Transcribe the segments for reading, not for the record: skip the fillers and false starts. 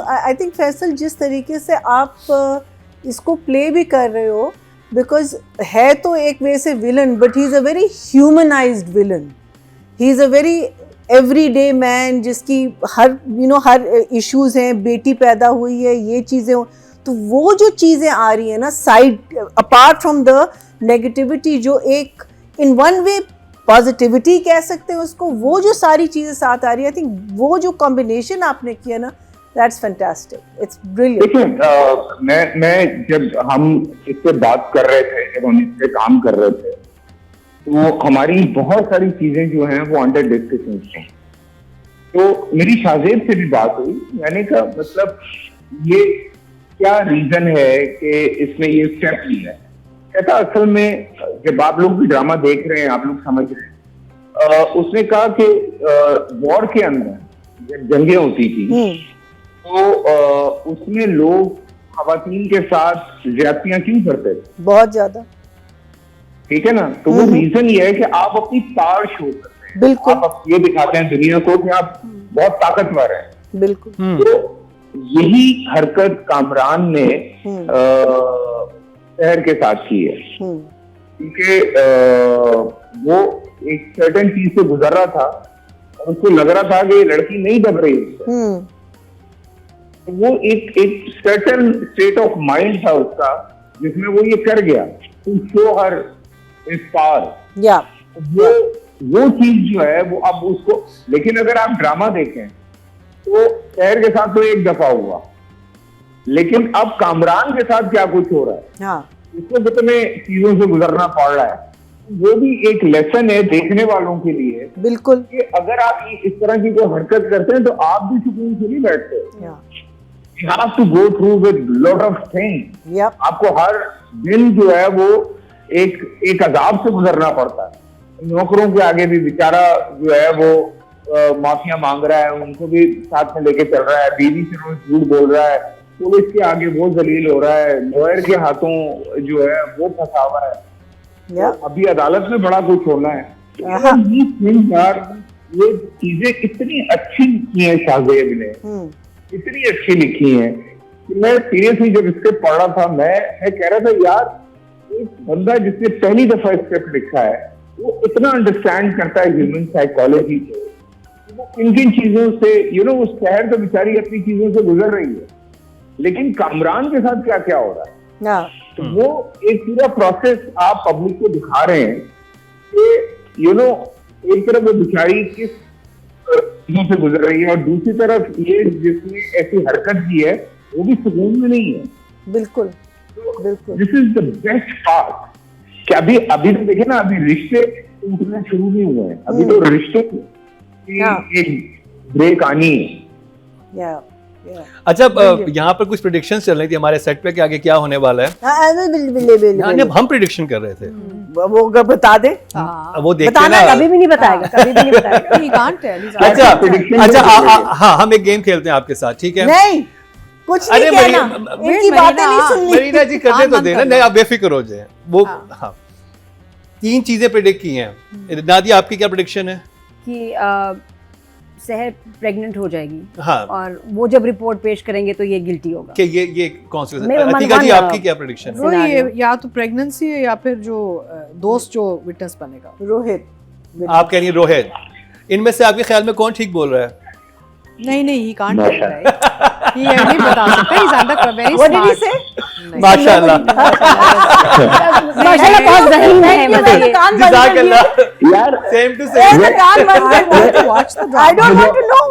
I think Faisal जिस तरीके से आप इसको प्ले भी कर रहे हो, बिकॉज है तो एक वे से villain, but he is a very humanised villain. He is a very everyday man जिसकी हर इश्यूज हैं. बेटी पैदा हुई है, ये चीज़ें, तो वो जो चीज़ें आ रही हैं ना side, apart from the negativity, जो एक इन वन वे पॉजिटिविटी कह सकते हैं उसको, वो जो सारी चीज़ें साथ आ रही है, आई थिंक वो जो कॉम्बिनेशन आपने किया ना, दैट्स फैंटास्टिक, इट्स ब्रिलियंट. देखिए, मैं जब हम इससे बात कर रहे थे, जब हम इस पे काम कर रहे थे, तो हमारी बहुत सारी चीजें जो हैं वो अंडर डिस्कशन थी. तो मेरी शाहजेब से भी बात हुई. मैंने कहा मतलब ये क्या रीजन है कि इसने ये स्टेप लिया है. कहता असल में जब आप लोग भी ड्रामा देख रहे हैं, आप लोग समझ रहे हैं, उसने कहा कि वॉर के अंदर जब जंगें होती थी तो उसमें लोग खवातीन के साथ ज्यादतियां क्यों करते थे? बहुत ज्यादा. ठीक है ना. तो वो रीजन ये है कि आप अपनी पावर शो करते हैं. बिल्कुल. आप ये दिखाते हैं दुनिया को कि आप बहुत ताकतवर हैं. बिल्कुल. तो यही हरकत कामरान ने शहर के साथ की है, क्योंकि वो एक सर्टेन चीज से गुजर रहा था और उसको लग रहा था कि ये लड़की नहीं दब रही उससे. तो वो एक सर्टेन स्टेट ऑफ माइंड था उसका, जिसमें वो ये कर गया टू शो हर इस पावर. वो चीज जो है वो अब उसको, लेकिन अगर आप ड्रामा देखें तो शहर के साथ तो एक दफा हुआ, लेकिन अब कामरान के साथ क्या कुछ हो रहा है, इसको कितने चीजों से गुजरना पड़ रहा है, वो भी एक लेसन है देखने वालों के लिए. बिल्कुल. कि अगर आप इस तरह की कोई हरकत करते हैं तो आप भी सुकून से नहीं बैठते. You have to go through with lot of things. आपको हर दिन जो है वो एक अजाब से गुजरना पड़ता है. नौकरों के आगे भी बेचारा जो है वो माफिया मांग रहा है, उनको भी साथ में लेके चल रहा है. बीवी से रोज झूठ बोल रहा है. पुलिस के आगे वो जलील हो रहा है. लॉयर के हाथों जो है वो फंसा हुआ है. तो अभी अदालत में बड़ा कुछ होना है. ये चीजें कितनी अच्छी लिखी है शाहजेब ने, इतनी अच्छी लिखी है कि मैं सीरियसली जब स्क्रिप्ट पढ़ रहा था, मैं कह रहा था यार, एक बंदा जिसने पहली दफा स्क्रिप्ट लिखा है वो इतना अंडरस्टैंड करता है ह्यूमन साइकोलॉजी को. वो किन किन चीजों से उस शहर तो बेचारी अपनी चीजों से गुजर रही है, लेकिन कामरान के साथ क्या क्या हो रहा है. तो वो एक पूरा प्रोसेस आप पब्लिक को दिखा रहे हैं कि एक तरफ वो बेचारी किस चीजों से गुजर रही है और दूसरी तरफ ये जिसने ऐसी हरकत की है वो भी सुकून में नहीं है. बिल्कुल. बिल्कुल. This is the best part कि अभी तो देखिए ना, अभी रिश्ते टूटने शुरू नहीं हुए हैं. अभी तो रिश्तों की एक ब्रेक आनी है. अच्छा, यहाँ पर कुछ प्रेडिक्शंस चल रही थी हमारे सेट पे कि आगे क्या होने वाला है. हम प्रेडिक्शन कर रहे थे. वो बता दे. वो देखते ना, कभी भी नहीं बताएगा, कभी भी नहीं बताएगा. अच्छा, हाँ, हम एक गेम खेलते हैं आपके साथ, ठीक है? नहीं, कुछ नहीं कहना, इनकी बातें नहीं सुननी. मरीना जी करने तो देना, नहीं आप बेफिक्र हो जाए. वो हाँ, 3 चीजें प्रेडिक्ट की हैं. नादिया, आपकी क्या प्रेडिक्शन है? कि सहर प्रेग्नेंट हो जाएगी. हाँ. और वो जब रिपोर्ट पेश करेंगे तो ये गिल्टी होगा. कि ये कौन सी? अतिका जी, आपकी क्या प्रेडिक्शन है? वो ये या तो प्रेगनेंसी है या फिर जो दोस्त जो विटनेस बनेगा. रोहित. आप कह रही हैं रोहित. इनमें से आपके ख्याल में कौन ठीक बोल रहा है? नहीं, ही कांट टेल राइट. ये नहीं बता सकता. ही ज्यादा very smart. What did he say? माशाल्लाह. माशाल्लाह बहुत ज़हीन है. जज़ाकल्लाह. यार same to same. I don't want to know.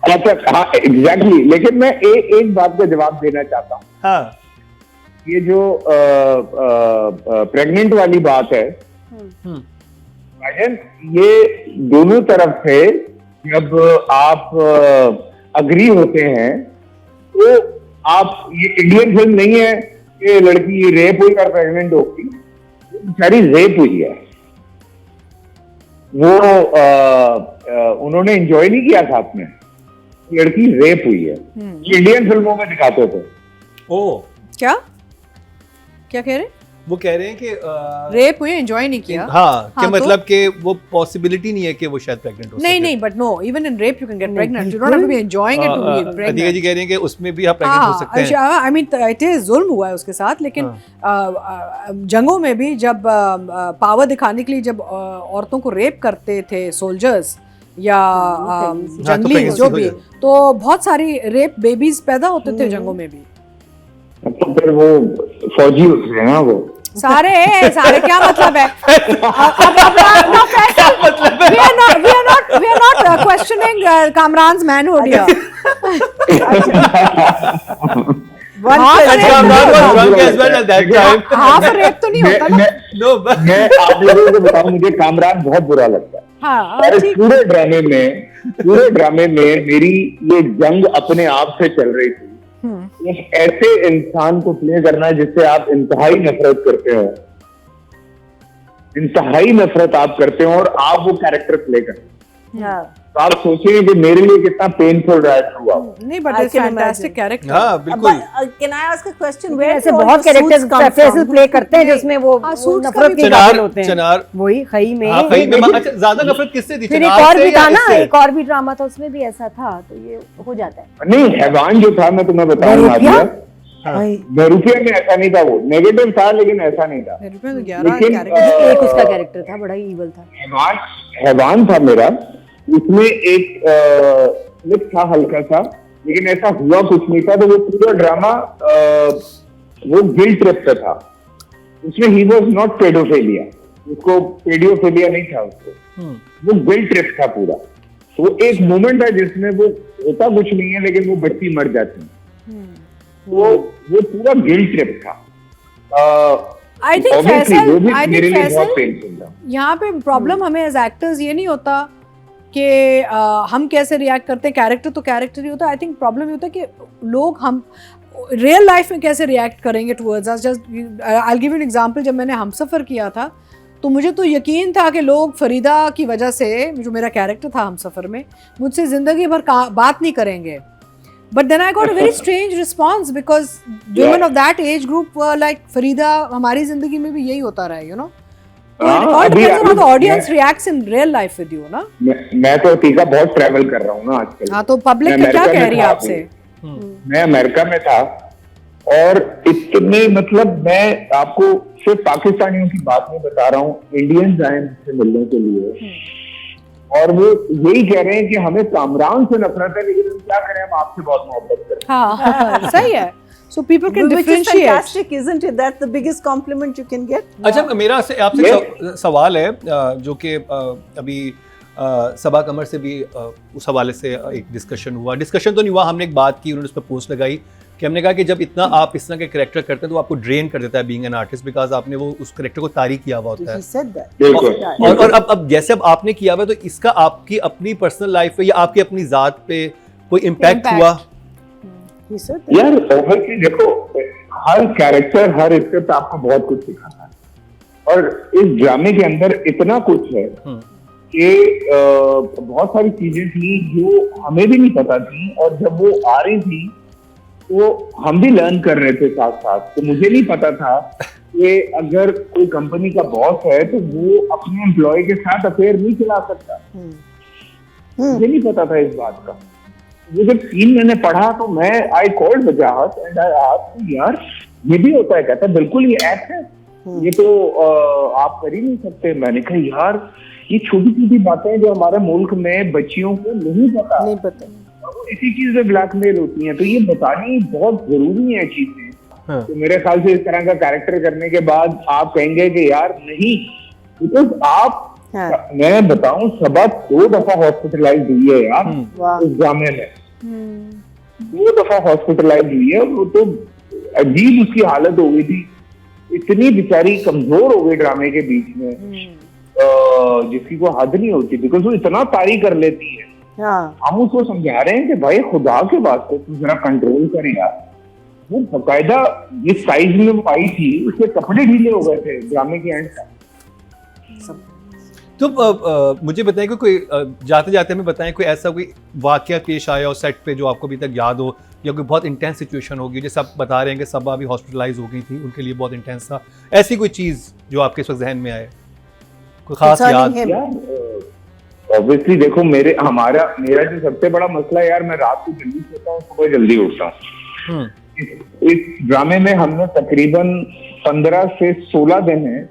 अच्छा, हाँ एग्जैक्टली. लेकिन मैं एक बात का जवाब देना चाहता हूँ. हाँ. ये जो प्रेग्नेंट वाली बात है, ये दोनों तरफ से जब आप अग्री होते हैं तो आप, ये इंडियन फिल्म नहीं है कि लड़की रेप हुई और प्रेग्नेंट होगी. बेचारी रेप हुई है. वो उन्होंने एंजॉय नहीं किया साथ में. लड़की रेप हुई है. इंडियन फिल्मों में दिखाते थे. ओ, क्या कह रहे? वो कह रहे हैं कि रेप हुए एंजॉय नहीं किया। हाँ कि हाँ, मतलब कि वो पॉसिबिलिटी नहीं है कि वो शायद प्रेग्नेंट हो नहीं नहीं, but no, even in rape you can get pregnant, you don't have to be enjoying it to be अदिति प्रेग्नेंट। जी कह रही हैं कि उसमें भी आप प्रेग्नेंट हो सकते हैं। आई मीन इट इज जुल्म हुआ है उसके साथ, लेकिन जंगों में भी जब पावर दिखाने के लिए जब औरतों को रेप करते थे सोल्जर्स या जंगली pregnancy जो हो भी, जाती। तो बहुत सारी रेप बेबीज पैदा होते थे जंगों में भी। तो फिर वो फौजी होते हैं ना वो। सारे क्या मतलब है? we are not questioning Kamran's manhood here. Half rape तो नहीं होता ना। मैं आप लोगों को बताऊं, मुझे कामरान बहुत बुरा लगता है। हाँ, और ठीक। पूरे ड्रामे में मेरी ये जंग अपने आप से चल रही थी। एक ऐसे इंसान को प्ले करना जिससे आप इंतहाई नफरत करते हो, इंतहाई नफरत आप करते हो, और आप वो कैरेक्टर प्ले करते हो, तो आप सोचेंगे कि मेरे लिए कितना पेनफुल रहा हुआ। नहीं, but I it's can fantastic imagine. Character. हाँ बिल्कुल। Can I ask a question? लेकिन Where ऐसे do all बहुत the suits characters come Faisal from? Play करते हैं जिसमें वो हाँ, वो suits का नफरत भी के काबिल होते हैं। चनार वही खई में। हाँ खई में अच्छा ज्यादा नफरत किससे थी? फिर एक चनार और से भी या था ना, इससे? एक और भी ड्रामा था, उसमें भी ऐसा था, तो ये हो जाता है। नहीं, हैवान जो था, मैं तुम्हें बताऊं बहरूपिया में ऐसा नहीं था, वो नेगेटिव था लेकिन ऐसा नहीं था। रुपए तो 11 लेकिन, कैरेक्टर। एक उसका कैरेक्टर था, बड़ा ही ईवल था। हैवान था मेरा, उसमें एक क्लिप था हल्का सा, लेकिन ऐसा हुआ कुछ नहीं था। तो वो पूरा ड्रामा वो गिल्ट ट्रिप पे था। उसमें ही वॉज नॉट पेडोफिलिया, उसको पेडियोफिलिया नहीं था उसको, वो गिल्ट ट्रिप था पूरा। तो वो एक मोमेंट है जिसमें वो होता कुछ नहीं है लेकिन वो बच्ची मर जाती है, तो वो पूरा गिल्ट ट्रिप था। आई थिंक Obviously, वो भी फैसल मेरे लिए बहुत पेनफुल था। यहाँ पे प्रॉब्लम हमें एज एक्टर्स ये नहीं होता कि हम कैसे रिएक्ट करते हैं, कैरेक्टर तो कैरेक्टर ही होता है। आई थिंक प्रॉब्लम ये होता है कि लोग हम रियल लाइफ में कैसे रिएक्ट करेंगे towards us. Just I will give you an example. जब मैंने हमसफर किया था तो मुझे तो यकीन था कि लोग फरीदा की वजह से, जो मेरा कैरेक्टर था हमसफर में, मुझसे ज़िंदगी भर बात नहीं करेंगे। But then I got a very strange response because women of that age group were like, Farida, हमारी जिंदगी में भी यही होता रहा है, you know. It all depends on how the audience reacts in real life with you, ना. मैं तो तीका बहुत ट्रैवल कर रहा हूँ ना आजकल। हाँ, तो पब्लिक क्या कह रही है आपसे? मैं अमेरिका में था और इतने, मतलब मैं आपको सिर्फ पाकिस्तानियों की बात नहीं बता रहा हूँ, इंडियंस आए मुझसे मिलने के लिए और वो यही कह रहे हैं कि हमें कामरान से नफरत है, लेकिन हम क्या करें, हम आपसे बहुत मोहब्बत करते हैं। हाँ, सही है। So people can Which is differentiate. fantastic, isn't it? That's the biggest compliment you can get. अच्छा, मेरा आपसे सवाल है जो कि अभी सबा कमर से भी उस हवाले से एक डिस्कशन तो नहीं हुआ, हमने एक बात की, उन्होंने उस पर पोस्ट लगाई कि हमने कहा कि जब इतना आप इस तरह के कैरेक्टर करते हैं तो आपको ड्रेन कर देता है बीइंग एन आर्टिस्ट, बिकॉज आपने वो उस कैरेक्टर को तारीफ किया हुआ होता है। He said that. बिल्कुल। और अब जैसे अब आपने किया हुआ है, तो इसका आपकी अपनी पर्सनल लाइफ पे या आपकी अपनी जात पे कोई इम्पैक्ट हुआ? He said that. यार ओवरली देखो, हर कैरेक्टर, हर स्क्रिप्ट आपको बहुत कुछ सिखाता है और इस ड्रामे के अंदर इतना कुछ है कि बहुत सारी चीजें थी जो हमें भी नहीं पता थी, और जब वो आ रही थी तो हम भी लर्न कर रहे थे साथ साथ। तो मुझे नहीं पता था कि अगर कोई कंपनी का बॉस है तो वो अपने एम्प्लॉय के साथ अफेयर नहीं चला सकता। मुझे नहीं पता था इस बात का। वो जब सीन मैंने पढ़ा तो मैं I called Wajahat and I asked, यार ये भी होता है? कहता बिल्कुल, ये एक्ट है, ये तो आप कर ही नहीं सकते। मैंने कहा यार ये छोटी छोटी बातें जो हमारे मुल्क में बच्चियों को नहीं पता, वो इसी चीज में ब्लैकमेल होती हैं, तो ये बतानी बहुत जरूरी है चीजें। तो मेरे ख्याल से इस तरह का कैरेक्टर करने के बाद आप कहेंगे कि यार नहीं, बिकॉज आप मैं बताऊं, सबा 2 दफा हॉस्पिटलाइज हुई है यार इस ड्रामे में, 2 दफा हॉस्पिटलाइज हुई है। वो तो अजीब उसकी हालत हो गई थी, इतनी बेचारी कमजोर हो गई ड्रामे के बीच में, जिसकी कोई हद नहीं होती, बिकॉज वो इतना तारी कर लेती है। हम उसको समझा रहे हैं कि भाई खुदा के वास्ते तू जरा कंट्रोल कर यार। वो बकायदा जिस साइज में वो आई थी उसके कपड़े ढीले हो गए थे ड्रामे के एंड तक। तो मुझे बताएं कि कोई जाते जाते हमें बताएं कोई ऐसा कोई वाकया पेश आया हो सेट पे जो आपको अभी तक याद हो, या कोई बहुत इंटेंस सिचुएशन होगी, जैसे आप बता रहे हैं कि सबा अभी हॉस्पिटलाइज हो गई थी, उनके लिए बहुत इंटेंस था, ऐसी कोई चीज़ जो आपके इस वक्त जहन में आए, कोई खास Concerning याद? him. ऑब्वियसली देखो मेरा जो सबसे बड़ा मसला है यार, मैं रात को जल्दी सोता हूँ, सुबह जल्दी उठता हूँ। इस ड्रामे में हमने तकरीबन 15 से 16 दिन है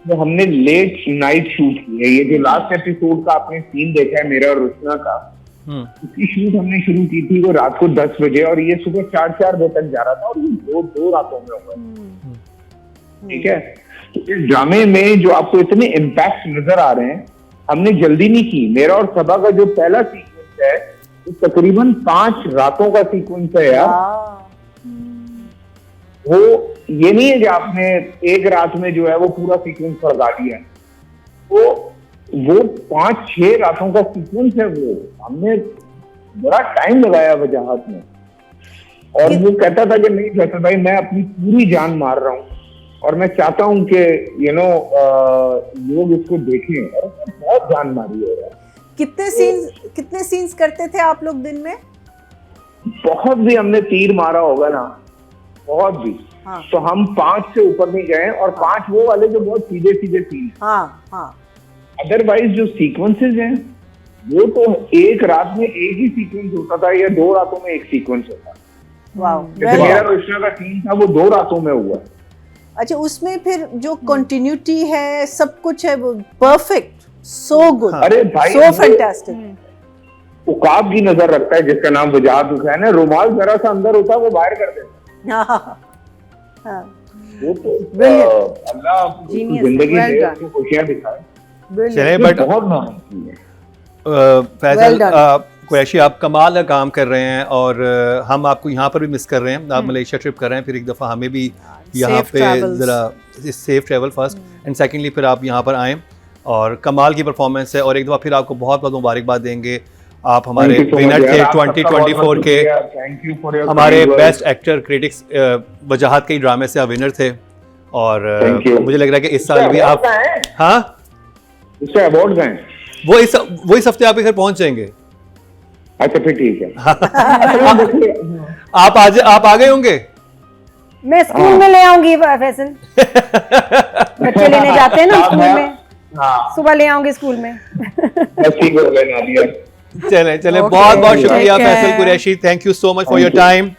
जो हमने लेट नाइट शूट की है। ये जो लास्ट एपिसोड का आपने सीन देखा है मेरा और रुचना का, उसकी शूट हमने शुरू की थी वो रात को 10 बजे और ये सुबह 4 बजे तक जा रहा था और ये दो रातों में हुआ। ठीक है, तो इस ड्रामे में जो आपको इतने इम्पैक्ट नजर आ रहे हैं, हमने जल्दी नहीं की। मेरा और सबा का जो पहला सीक्वेंस है वो तकरीबन 5 रातों का सीक्वेंस है यार। वो ये नहीं है कि आपने एक रात में जो है वो पूरा सीक्वेंस लगा दिया, तो वो 5-6 रातों का सीक्वेंस है। वो हमने बड़ा टाइम लगाया वजाहत में, और वो कहता था कि नहीं फैसल भाई, मैं अपनी पूरी जान मार रहा हूँ और मैं चाहता हूँ कि लोग इसको देखें, और बहुत जान मारी हो रहा है। कितने सीन्स करते थे आप लोग दिन में? बहुत भी हमने तीर मारा होगा ना, बहुत भी। हाँ। तो हम 5 से ऊपर नहीं गए, और 5 वो वाले जो बहुत सीधे सीधे सीन। हाँ। अदरवाइज जो सीक्वेंसेस हैं वो तो एक रात में एक ही सीक्वेंस होता था, या 2 रातों में एक सीक्वेंस होता। वाओ, जैसे मेरा कृष्णा का सीन था वो 2 रातों में हुआ। अच्छा, उसमें फिर जो कंटिन्यूटी है, सब कुछ है, वो परफेक्ट, सो गुड, अरे भाई, सो फैंटास्टिक। उकाब की नजर रखता है जिसका नाम वजाहत हुसैन है। रुमाल जरा सा अंदर होता है वो बाहर कर देता है। वो तो अल्लाह आपको जिंदगी दे, आपको खुशियां दिखाए। चलिए, बट बहुत मेहनत की है फैसल कुरैशी, आप कमाल का काम कर रहे हैं, और हम आपको यहाँ पर भी मिस कर रहे हैं। आप मलेशिया ट्रिप कर रहे हैं, फिर एक दफ़ा हमें भी यहाँ पे ज़रा safe travel first, and secondly फिर आप यहाँ पर आएँ, और कमाल की परफॉर्मेंस है। और एक दफ़ा फिर आपको बहुत बहुत मुबारकबाद देंगे, आप हमारे विनर थे 2024 के, हमारे बेस्ट एक्टर क्रिटिक्स वजाहत के ड्रामे से आप विनर थे, और मुझे लग रहा है कि इस साल भी आप, हाँ, इससे अवार्ड हैं वो इस हफ्ते आपके घर पहुंच जाएंगे। अच्छा, फिर ठीक है। आप आ गए होंगे। मैं स्कूल में ले आऊंगी फैसल, बच्चे लेने जाते हैं ना स्कूल में, सुबह ले आऊंगी स्कूल में। चले बहुत बहुत शुक्रिया Faisal Qureshi, thank you so much for your time.